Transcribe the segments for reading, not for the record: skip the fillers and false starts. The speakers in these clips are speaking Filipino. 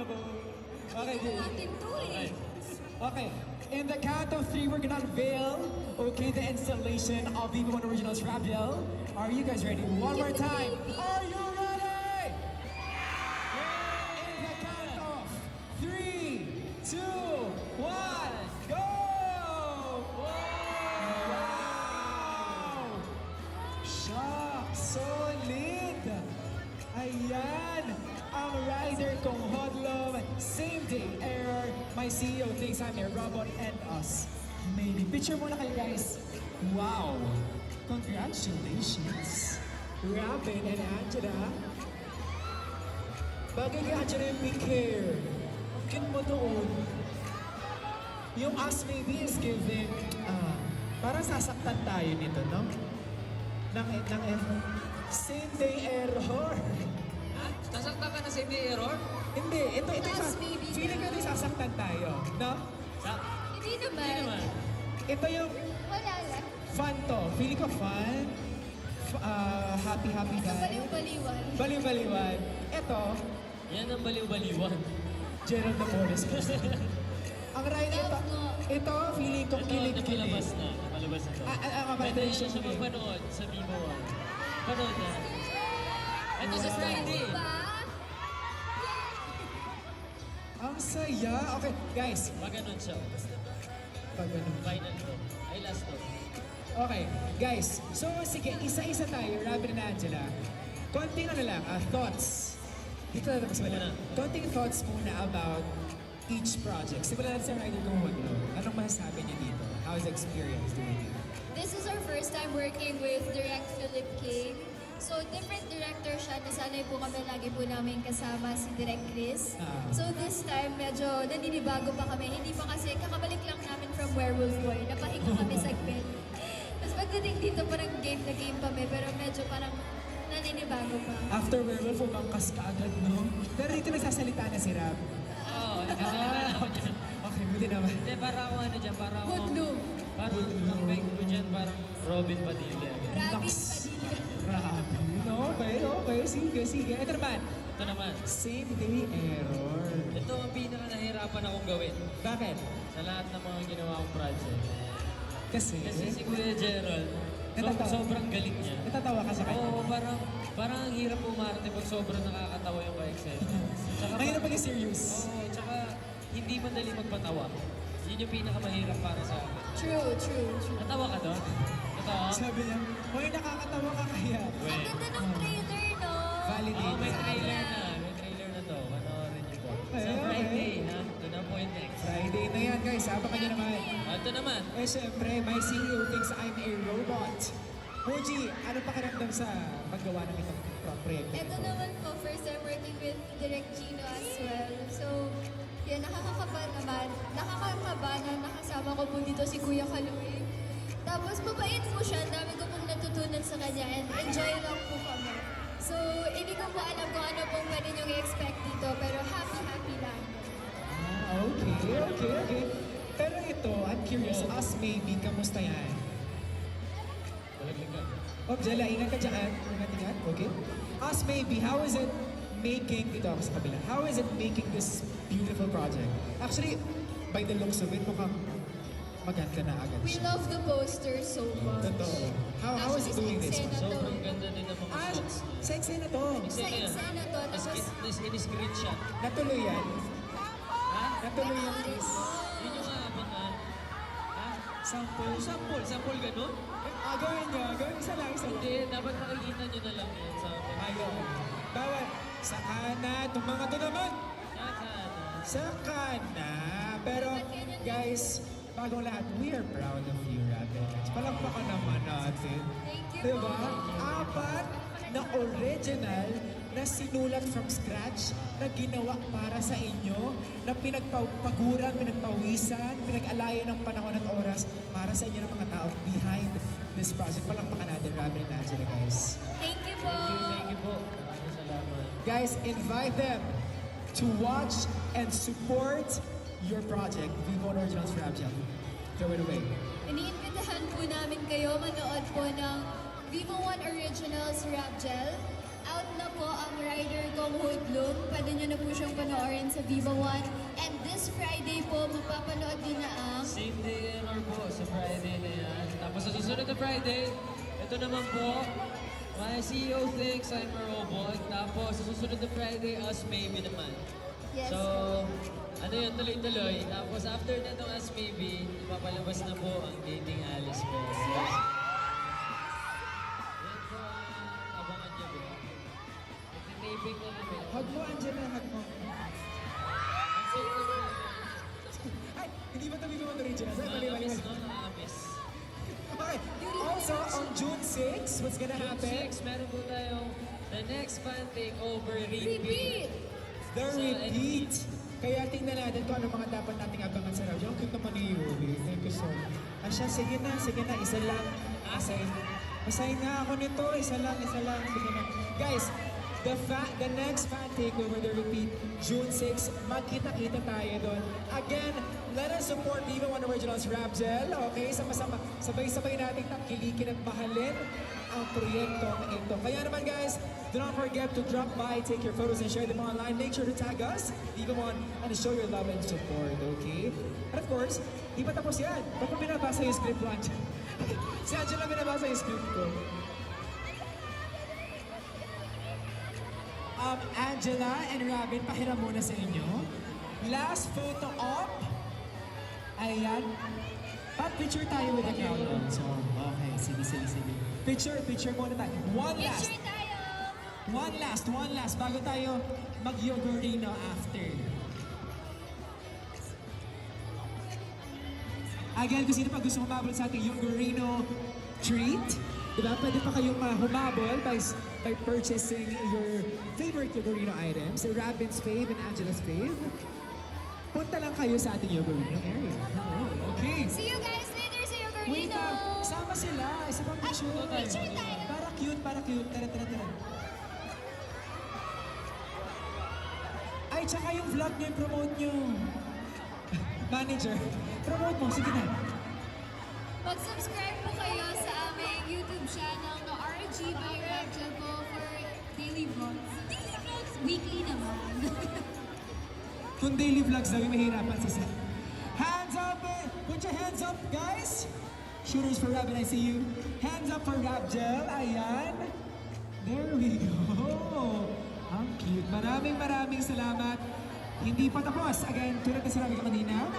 Okay, Ito natin to eh. okay. In the count of three, we're gonna unveil, okay, the installation of Vivo One Originals Rap Gel. Are you guys ready? One more time. Are you ready? In the count of three, two, one, go! Wow! Shock! Solid! Ayan! Ang rider kong Hodlom, same day error. My CEO thinks I'm a robot and us. Maybe. Picture muna kayo guys. Wow! Congratulations! Robin and Angela. Bagay kay Angela yung pink hair. Ang cute mo doon. Yung us maybe is giving, parang sasaktan tayo nito, no? Ng same day error. Nasaktan ka na sa may error? Hindi, ito Us maybe feeling ko na. ito sasaktan tayo, no? Hindi naman. Hindi naman. Ito yung Wala lang. fun to. Feeling ko fun. Happy guy. Baliw-baliwan. Baliw-baliwan. Ito, Yan ang baliw-baliwan. Gerald Napoles. Ang ride ito, Love mo. ito feeling ko Ito, kilig-kilig. napalabas na. Napalabas na to. Pwede Pwede siya siya magpanood sa Vivo One. Panood na. Ito sa Friday. Diba? Ang saya. Okay, guys. Pag ganun siya. Pag ganun. Final to. Ay, last to. Okay, guys. So, sige, isa-isa tayo, Robin and Angela. Konting ano lang, thoughts. Dito na tapos wala. Konting thoughts muna about each project. Simulan natin sa rider kong Hodlo. Anong masasabi niya dito? How's the experience doing it? This is our first time working with Direct Philip King. So, different director siya. Nasanay po kami lagi po namin kasama si Direct Chris. So, this time, medyo naninibago pa kami. Hindi pa kasi, kakabalik lang namin from Werewolf Boy. Napahinga kami segment. Tapos pagdating dito, parang game na game kami. Pero medyo parang naninibago pa. After Werewolf, umangkas ka agad, no? Pero dito nagsasalita na si Rob. Oo, nagkasalita na ako dyan. Okay, buti naman. Hindi, para ako ano dyan, para ako... Hoodlum. Parang ang bag ko dyan, parang Robin Padilla. Rabbit Naks. Padilla. Grabe. Okay. Sige. Ito naman. Ito naman. Same day error. Ito ang pinaka nahirapan akong gawin Bakit? sa lahat ng mga ginawa kong project. Kasi Si Kuya Gerald, Natatawa. sobrang galing niya. natatawa ka sa kanya. Oo, parang ang hirap umarte pag sobrang nakakatawa yung ka-excel. Mahirap maging serious. Oo, tsaka hindi madali magpatawa. Yun yung pinakamahirap para sa akin. True. Natawa ka doon? Natawa? Sabi niya, hoy, nakakatawa ka kaya. Ang ganda ng trailer, no? Validate. Oo, may trailer na. May trailer na to. Panoorin niyo po. Sa Okay. Friday, ha? Ito na po yung next. Friday na yan, guys. Abangan niyo naman. Ito naman. Eh, syempre, my CEO thinks I'm a robot. Moji, ano pakiramdam sa paggawa ng itong proyekto? Ito naman po, first time working with Direct Gino as well. So, yun, nakakakaba naman. Nakakakaba na nakasama ko po dito si Kuya Kaluwi. Tapos, mabait po siya. Ang dami ko pong natutunan sa kanya and enjoy lang po kami. So, hindi ko po alam kung ano pong pwede niyong i-expect dito, pero happy lang. Okay. Pero ito, I'm curious, us maybe, kamusta yan? Balaglag ka. Oh, Jella, ingat ka dyan. Ingat. Okay. Us maybe, how is it making, dito ako sa kabila, how is it making this beautiful project? Actually, by the looks of it, mukhang maganda na agad We siya. love the poster so much. Totoo. How is it doing this? Actually, sa eksena to. Sobrang ganda din ng mga Ah, shots. sa eksena to. Sa eksena to, tapos In-screenshot. Natuloy yan. Ha? Natuloy yung kiss. Yun yung aabangan. Ha? Sample. Sample ganun? Gawin niyo. Gawin isa lang. Hindi, dapat makikita nyo na lang yan sa Ayaw. Bawat. Sa kanan. Itong mga to naman. sana. Sa kanan. Pero, guys, bagong lahat, we are proud of you, Rabbit. Palakpakan naman natin. Thank you Diba? po. 4 na original na sinulat from scratch, na ginawa para sa inyo, na pinagpaguran, pinagpawisan, pinag-alayan ng panahon at oras para sa inyo ng mga tao behind this project. Palakpakan natin, Rabbit and Angela, guys. Thank you po. Thank you po. Maraming salamat. Guys, invite them to watch and support your project, Vivo Originals Rap Gel. Throw it away. Iniimbitahan po namin kayo manood po ng Vivo One Originals Rap Gel. Out na po ang rider ko pong Hoodlum. Pwede nyo na po siyang panoorin sa Viva One. And this Friday po, mapapanood nyo na ang... Same day error po sa Friday na yan. Tapos sa susunod na Friday, ito naman po, my CEO thinks I'm a robot. Tapos sa susunod na Friday, us maybe naman. Yes. So, ano yun, tuloy-tuloy. Tapos after na itong us maybe, ipapalabas na po ang Dating Alice Fest. So, yan po ang abangan niyo po. Nagtitaping na namin. Hug mo, Angela, hug mo. Ay, hindi ba ito Viva One Original? Ay, mali. Nakakamiss, no? Nakakamiss. Okay, also on June 6, what's gonna June happen? 6, meron po tayong the next fan takeover Repeat! The So, repeat. Kaya tingnan natin kung ano mga dapat nating abangan sa radyo. Ang cute naman ni Yuri. Thank you so much. Asya, sige na, isa lang. Asayin nga ako nito, isa lang, sige na. Guys, the next fan takeover, the repeat, June 6, magkita-kita tayo doon. Again, let us support Viva One Originals Rapgel, okay? Sama-sama, sabay-sabay natin tangkilikin at mahalin ang proyektong ito. Kaya naman guys, do not forget to drop by, take your photos and share them online. Make sure to tag us, Viva One, and show your love and support, okay? And of course, di pa tapos yan. Ba't mo binabasa yung script mo, Angela? Si Angela binabasa yung script ko. Angela and Robin, pahiram muna sa inyo. Last photo op. Ayan. Picture tayo with the crowd. So, okay. Sige. Picture muna tayo. One last. Picture tayo! One last. Bago tayo mag-yogurino after. Again, kung sino pa gusto humabol sa ating yogurino treat, diba? Pwede pa kayong humabol by purchasing your favorite yogurino items, Robin's fave and Angela's fave. Punta lang kayo sa ating yogurino area. Okay. See you guys later sa Wait Yogurino! sama sila. Isa pang picture. Picture tayo. Para cute. Tara. Ay, tsaka yung vlog nyo, promote nyo. Manager, promote mo. Sige na. Mag-subscribe po kayo sa aming YouTube channel na RG by Rapgel po for daily vlogs. Daily vlogs, weekly naman. Kung daily vlogs daw, yung mahirapan sa set. Hands up! Put your hands up, guys! Shooters for Robin, I see you. Hands up for Rapgel. Ayan. There we go. Ang cute. Maraming salamat. Hindi pa tapos. Again, tulad na sinabi ko kanina,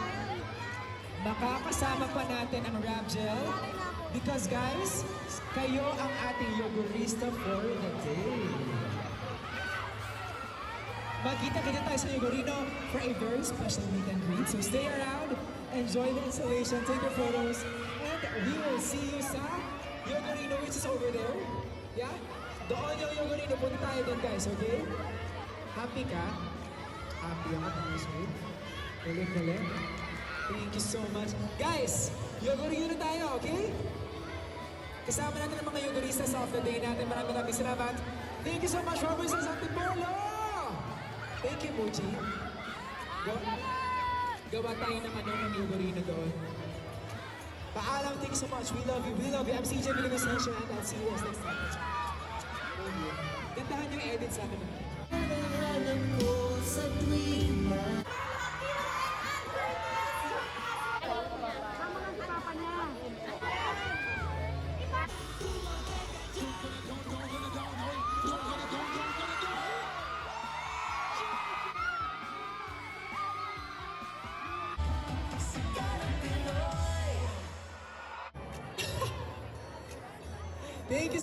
makakasama pa natin ang Rapgel because guys, kayo ang ating yogurista for the day. Magkita-kita tayo sa Yogurino for a very special meet and greet. So stay around, enjoy the installation, take your photos, and we will see you sa Yogurino, which is over there. Yeah? Doon yung Yogurino. Punta tayo doon guys, okay? Happy ka? Happy ako, tapos mo. Galing. Thank you so much. Guys, Yogurino tayo, okay? Kasama natin ang mga Yoguristas of the day natin. Maraming salamat. Thank you so much, Robin sa Antipolo! Thank you, Mochi. Gawa tayo ng ng Yogurino doon. Paalam, thank you so much. We love you. I'm CJ Villavicencio and I'll see you guys next time. Gandahan yung edit sa akin. Thank you.